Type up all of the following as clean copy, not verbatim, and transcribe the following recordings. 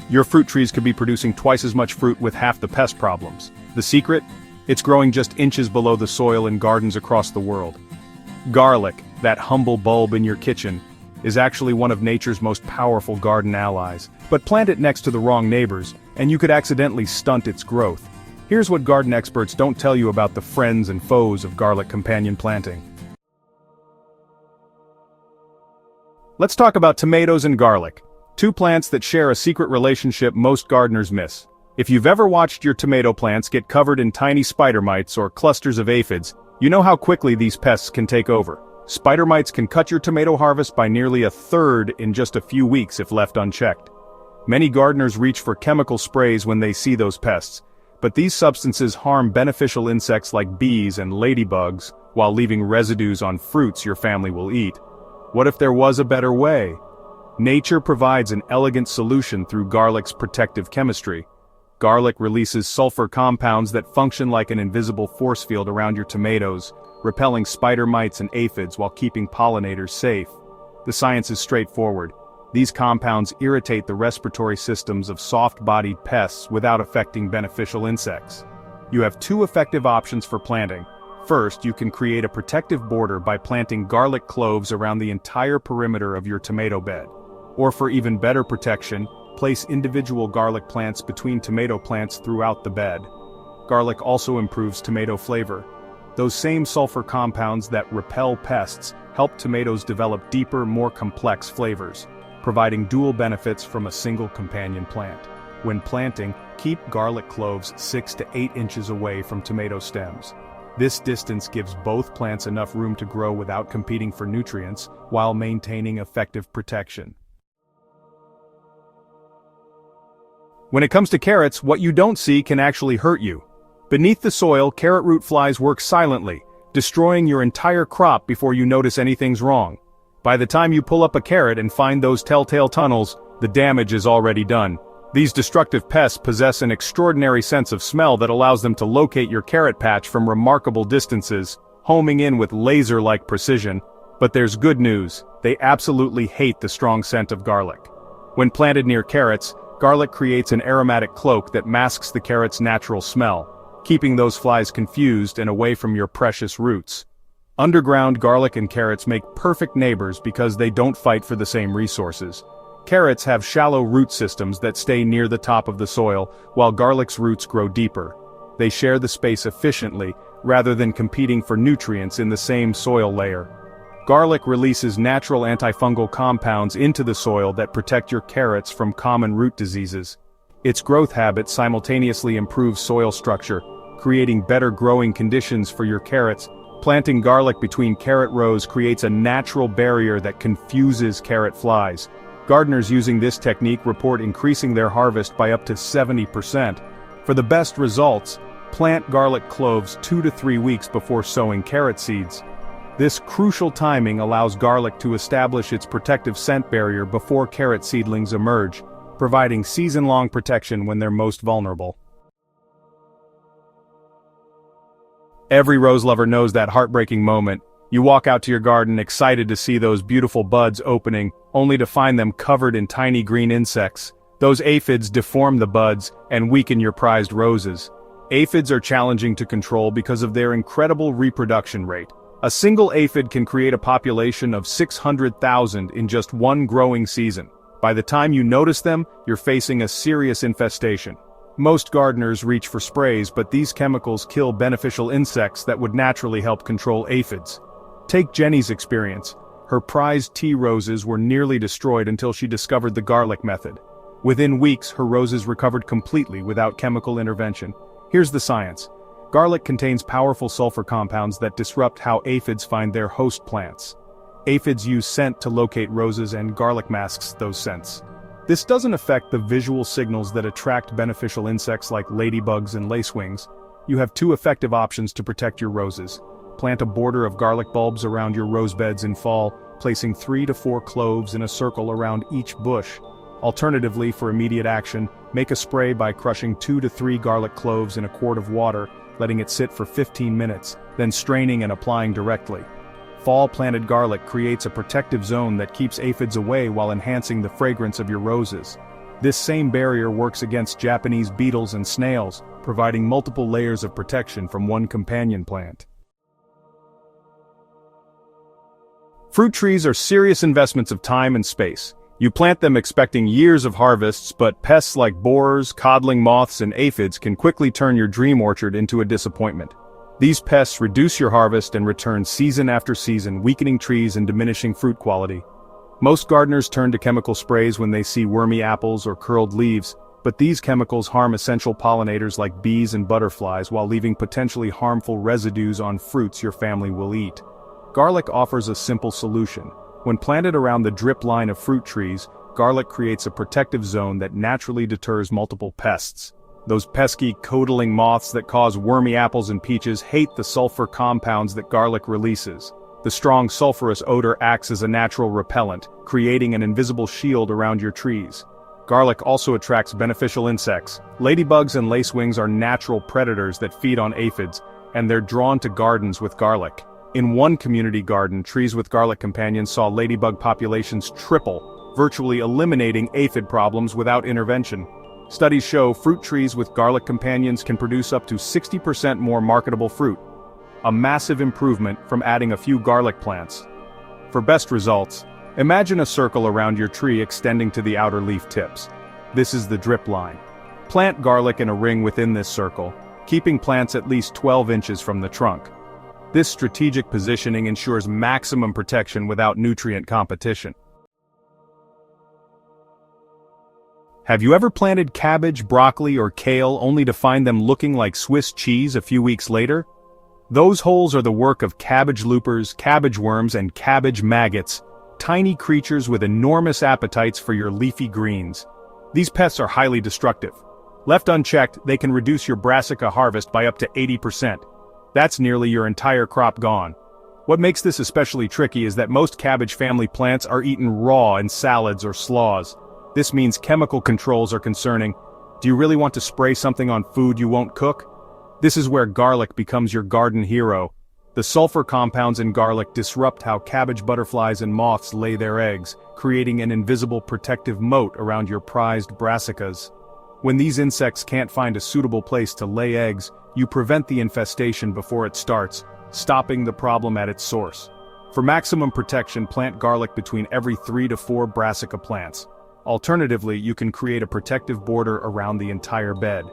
Your fruit trees could be producing twice as much fruit with half the pest problems. The secret? It's growing just inches below the soil in gardens across the world. Garlic, that humble bulb in your kitchen, is actually one of nature's most powerful garden allies. But plant it next to the wrong neighbors, and you could accidentally stunt its growth. Here's what garden experts don't tell you about the friends and foes of garlic companion planting. Let's talk about tomatoes and garlic, two plants that share a secret relationship most gardeners miss. If you've ever watched your tomato plants get covered in tiny spider mites or clusters of aphids, you know how quickly these pests can take over. Spider mites can cut your tomato harvest by nearly a third in just a few weeks if left unchecked. Many gardeners reach for chemical sprays when they see those pests, but these substances harm beneficial insects like bees and ladybugs while leaving residues on fruits your family will eat. What if there was a better way? Nature provides an elegant solution through garlic's protective chemistry. Garlic releases sulfur compounds that function like an invisible force field around your tomatoes, repelling spider mites and aphids while keeping pollinators safe. The science is straightforward. These compounds irritate the respiratory systems of soft-bodied pests without affecting beneficial insects. You have two effective options for planting. First, you can create a protective border by planting garlic cloves around the entire perimeter of your tomato bed. Or for even better protection, place individual garlic plants between tomato plants throughout the bed. Garlic also improves tomato flavor. Those same sulfur compounds that repel pests help tomatoes develop deeper, more complex flavors, providing dual benefits from a single companion plant. When planting, keep garlic cloves 6 to 8 inches away from tomato stems. This distance gives both plants enough room to grow without competing for nutrients, while maintaining effective protection. When it comes to carrots, what you don't see can actually hurt you. Beneath the soil, carrot root flies work silently, destroying your entire crop before you notice anything's wrong. By the time you pull up a carrot and find those telltale tunnels, the damage is already done. These destructive pests possess an extraordinary sense of smell that allows them to locate your carrot patch from remarkable distances, homing in with laser-like precision. But there's good news: they absolutely hate the strong scent of garlic. When planted near carrots, garlic creates an aromatic cloak that masks the carrot's natural smell, keeping those flies confused and away from your precious roots. Underground garlic and carrots make perfect neighbors because they don't fight for the same resources. Carrots have shallow root systems that stay near the top of the soil, while garlic's roots grow deeper. They share the space efficiently, rather than competing for nutrients in the same soil layer. Garlic releases natural antifungal compounds into the soil that protect your carrots from common root diseases. Its growth habit simultaneously improves soil structure, creating better growing conditions for your carrots. Planting garlic between carrot rows creates a natural barrier that confuses carrot flies. Gardeners using this technique report increasing their harvest by up to 70%. For the best results, plant garlic cloves 2 to 3 weeks before sowing carrot seeds. This crucial timing allows garlic to establish its protective scent barrier before carrot seedlings emerge, providing season-long protection when they're most vulnerable. Every rose lover knows that heartbreaking moment. You walk out to your garden excited to see those beautiful buds opening, only to find them covered in tiny green insects. Those aphids deform the buds and weaken your prized roses. Aphids are challenging to control because of their incredible reproduction rate. A single aphid can create a population of 600,000 in just one growing season. By the time you notice them, you're facing a serious infestation. Most gardeners reach for sprays, but these chemicals kill beneficial insects that would naturally help control aphids. Take Jenny's experience. Her prized tea roses were nearly destroyed until she discovered the garlic method. Within weeks, her roses recovered completely without chemical intervention. Here's the science. Garlic contains powerful sulfur compounds that disrupt how aphids find their host plants. Aphids use scent to locate roses, and garlic masks those scents. This doesn't affect the visual signals that attract beneficial insects like ladybugs and lacewings. You have two effective options to protect your roses. Plant a border of garlic bulbs around your rose beds in fall, placing 3 to 4 cloves in a circle around each bush. Alternatively, for immediate action, make a spray by crushing 2 to 3 garlic cloves in a quart of water, letting it sit for 15 minutes, then straining and applying directly. Fall-planted garlic creates a protective zone that keeps aphids away while enhancing the fragrance of your roses. This same barrier works against Japanese beetles and snails, providing multiple layers of protection from one companion plant. Fruit trees are serious investments of time and space. You plant them expecting years of harvests, but pests like borers, codling moths, and aphids can quickly turn your dream orchard into a disappointment. These pests reduce your harvest and return season after season, weakening trees and diminishing fruit quality. Most gardeners turn to chemical sprays when they see wormy apples or curled leaves, but these chemicals harm essential pollinators like bees and butterflies while leaving potentially harmful residues on fruits your family will eat. Garlic offers a simple solution. When planted around the drip line of fruit trees, garlic creates a protective zone that naturally deters multiple pests. Those pesky, codling moths that cause wormy apples and peaches hate the sulfur compounds that garlic releases. The strong sulfurous odor acts as a natural repellent, creating an invisible shield around your trees. Garlic also attracts beneficial insects. Ladybugs and lacewings are natural predators that feed on aphids, and they're drawn to gardens with garlic. In one community garden, trees with garlic companions saw ladybug populations triple, virtually eliminating aphid problems without intervention. Studies show fruit trees with garlic companions can produce up to 60% more marketable fruit. A massive improvement from adding a few garlic plants. For best results, imagine a circle around your tree extending to the outer leaf tips. This is the drip line. Plant garlic in a ring within this circle, keeping plants at least 12 inches from the trunk. This strategic positioning ensures maximum protection without nutrient competition. Have you ever planted cabbage, broccoli, or kale only to find them looking like Swiss cheese a few weeks later? Those holes are the work of cabbage loopers, cabbageworms, and cabbage maggots, tiny creatures with enormous appetites for your leafy greens. These pests are highly destructive. Left unchecked, they can reduce your brassica harvest by up to 80%. That's nearly your entire crop gone. What makes this especially tricky is that most cabbage family plants are eaten raw in salads or slaws. This means chemical controls are concerning. Do you really want to spray something on food you won't cook? This is where garlic becomes your garden hero. The sulfur compounds in garlic disrupt how cabbage butterflies and moths lay their eggs, creating an invisible protective moat around your prized brassicas. When these insects can't find a suitable place to lay eggs, you prevent the infestation before it starts, stopping the problem at its source. For maximum protection, plant garlic between every 3 to 4 brassica plants. Alternatively, you can create a protective border around the entire bed.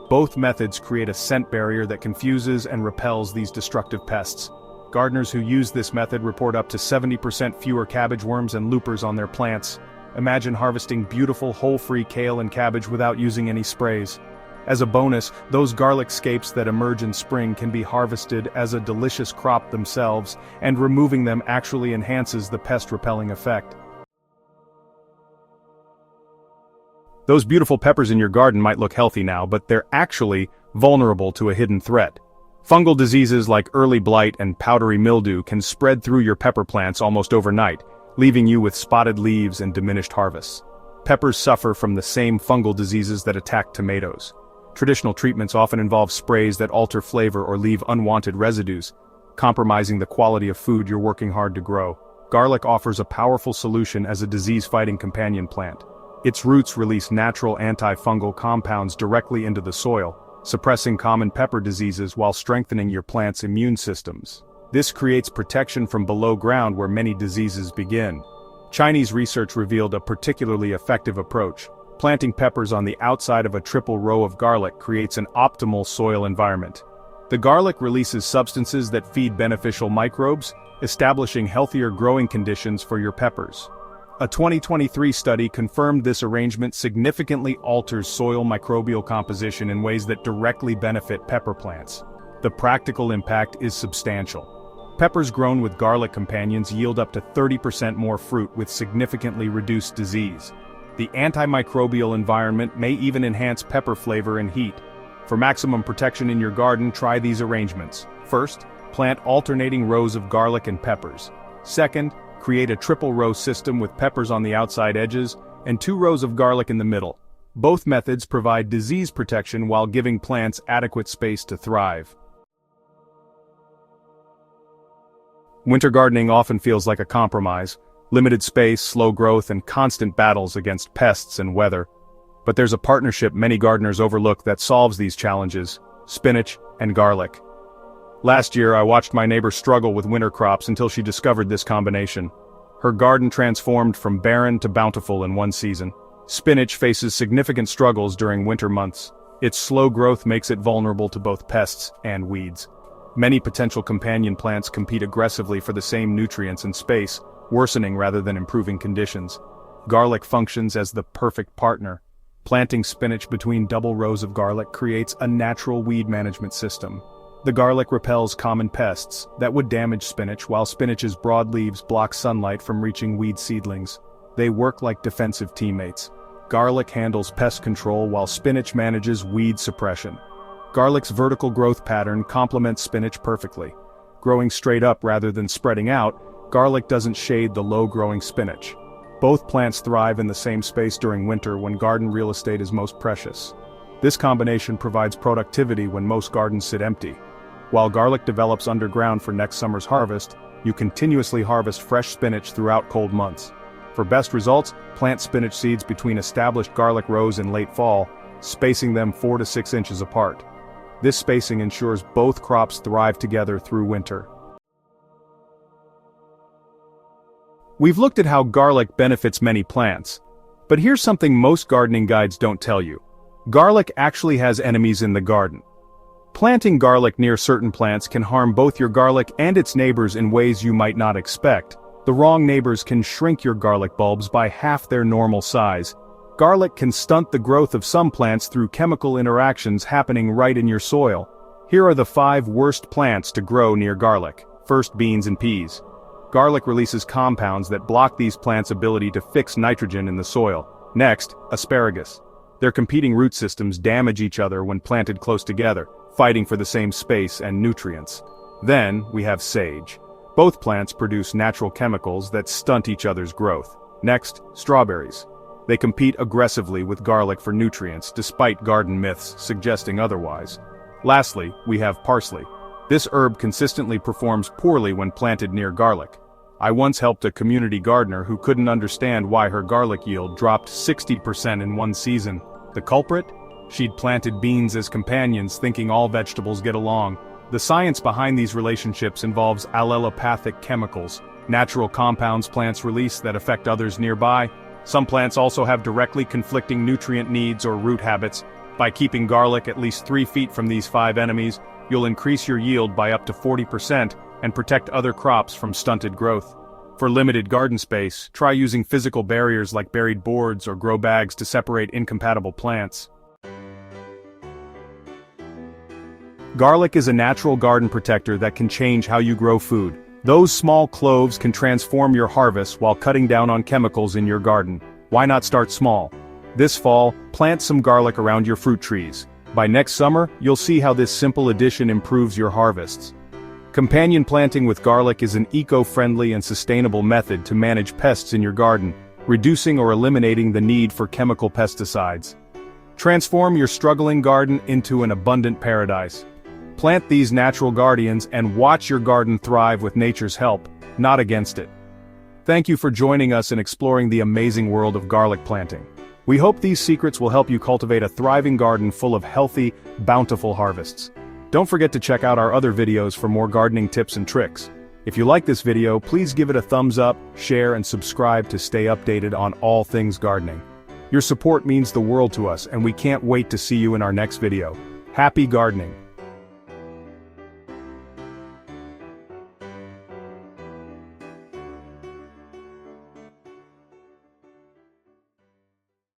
Both methods create a scent barrier that confuses and repels these destructive pests. Gardeners who use this method report up to 70% fewer cabbage worms and loopers on their plants. Imagine harvesting beautiful whole-free kale and cabbage without using any sprays. As a bonus, those garlic scapes that emerge in spring can be harvested as a delicious crop themselves, and removing them actually enhances the pest-repelling effect. Those beautiful peppers in your garden might look healthy now, but they're actually vulnerable to a hidden threat. Fungal diseases like early blight and powdery mildew can spread through your pepper plants almost overnight, leaving you with spotted leaves and diminished harvests. Peppers suffer from the same fungal diseases that attack tomatoes. Traditional treatments often involve sprays that alter flavor or leave unwanted residues, compromising the quality of food you're working hard to grow. Garlic offers a powerful solution as a disease-fighting companion plant. Its roots release natural antifungal compounds directly into the soil, suppressing common pepper diseases while strengthening your plant's immune systems. This creates protection from below ground where many diseases begin. Chinese research revealed a particularly effective approach. Planting peppers on the outside of a triple row of garlic creates an optimal soil environment. The garlic releases substances that feed beneficial microbes, establishing healthier growing conditions for your peppers. A 2023 study confirmed this arrangement significantly alters soil microbial composition in ways that directly benefit pepper plants. The practical impact is substantial. Peppers grown with garlic companions yield up to 30% more fruit with significantly reduced disease. The antimicrobial environment may even enhance pepper flavor and heat. For maximum protection in your garden, try these arrangements. First, plant alternating rows of garlic and peppers. Second, create a triple row system with peppers on the outside edges and 2 rows of garlic in the middle. Both methods provide disease protection while giving plants adequate space to thrive. Winter gardening often feels like a compromise. Limited space, slow growth, and constant battles against pests and weather. But there's a partnership many gardeners overlook that solves these challenges: spinach and garlic. Last year I watched my neighbor struggle with winter crops until she discovered this combination. Her garden transformed from barren to bountiful in one season. Spinach faces significant struggles during winter months. Its slow growth makes it vulnerable to both pests and weeds. Many potential companion plants compete aggressively for the same nutrients and space, worsening rather than improving conditions. Garlic functions as the perfect partner. Planting spinach between double rows of garlic creates a natural weed management system. The garlic repels common pests that would damage spinach, while spinach's broad leaves block sunlight from reaching weed seedlings. They work like defensive teammates. Garlic handles pest control while spinach manages weed suppression. Garlic's vertical growth pattern complements spinach perfectly. Growing straight up rather than spreading out, garlic doesn't shade the low-growing spinach. Both plants thrive in the same space during winter when garden real estate is most precious. This combination provides productivity when most gardens sit empty. While garlic develops underground for next summer's harvest, you continuously harvest fresh spinach throughout cold months. For best results, plant spinach seeds between established garlic rows in late fall, spacing them 4 to 6 inches apart. This spacing ensures both crops thrive together through winter. We've looked at how garlic benefits many plants, but here's something most gardening guides don't tell you. Garlic actually has enemies in the garden. Planting garlic near certain plants can harm both your garlic and its neighbors in ways you might not expect. The wrong neighbors can shrink your garlic bulbs by half their normal size. Garlic can stunt the growth of some plants through chemical interactions happening right in your soil. Here are the 5 worst plants to grow near garlic. First, beans and peas. Garlic releases compounds that block these plants' ability to fix nitrogen in the soil. Next, asparagus. Their competing root systems damage each other when planted close together, fighting for the same space and nutrients. Then, we have sage. Both plants produce natural chemicals that stunt each other's growth. Next, strawberries. They compete aggressively with garlic for nutrients, despite garden myths suggesting otherwise. Lastly, we have parsley. This herb consistently performs poorly when planted near garlic. I once helped a community gardener who couldn't understand why her garlic yield dropped 60% in one season. The culprit? She'd planted beans as companions, thinking all vegetables get along. The science behind these relationships involves allelopathic chemicals, natural compounds plants release that affect others nearby. Some plants also have directly conflicting nutrient needs or root habits. By keeping garlic at least 3 feet from these 5 enemies, you'll increase your yield by up to 40% and protect other crops from stunted growth. For limited garden space, try using physical barriers like buried boards or grow bags to separate incompatible plants. Garlic is a natural garden protector that can change how you grow food. Those small cloves can transform your harvest while cutting down on chemicals in your garden. Why not start small? This fall, plant some garlic around your fruit trees. By next summer, you'll see how this simple addition improves your harvests. Companion planting with garlic is an eco-friendly and sustainable method to manage pests in your garden, reducing or eliminating the need for chemical pesticides. Transform your struggling garden into an abundant paradise. Plant these natural guardians and watch your garden thrive with nature's help, not against it. Thank you for joining us in exploring the amazing world of garlic planting. We hope these secrets will help you cultivate a thriving garden full of healthy, bountiful harvests. Don't forget to check out our other videos for more gardening tips and tricks. If you like this video, please give it a thumbs up, share and subscribe to stay updated on all things gardening. Your support means the world to us and we can't wait to see you in our next video. Happy gardening!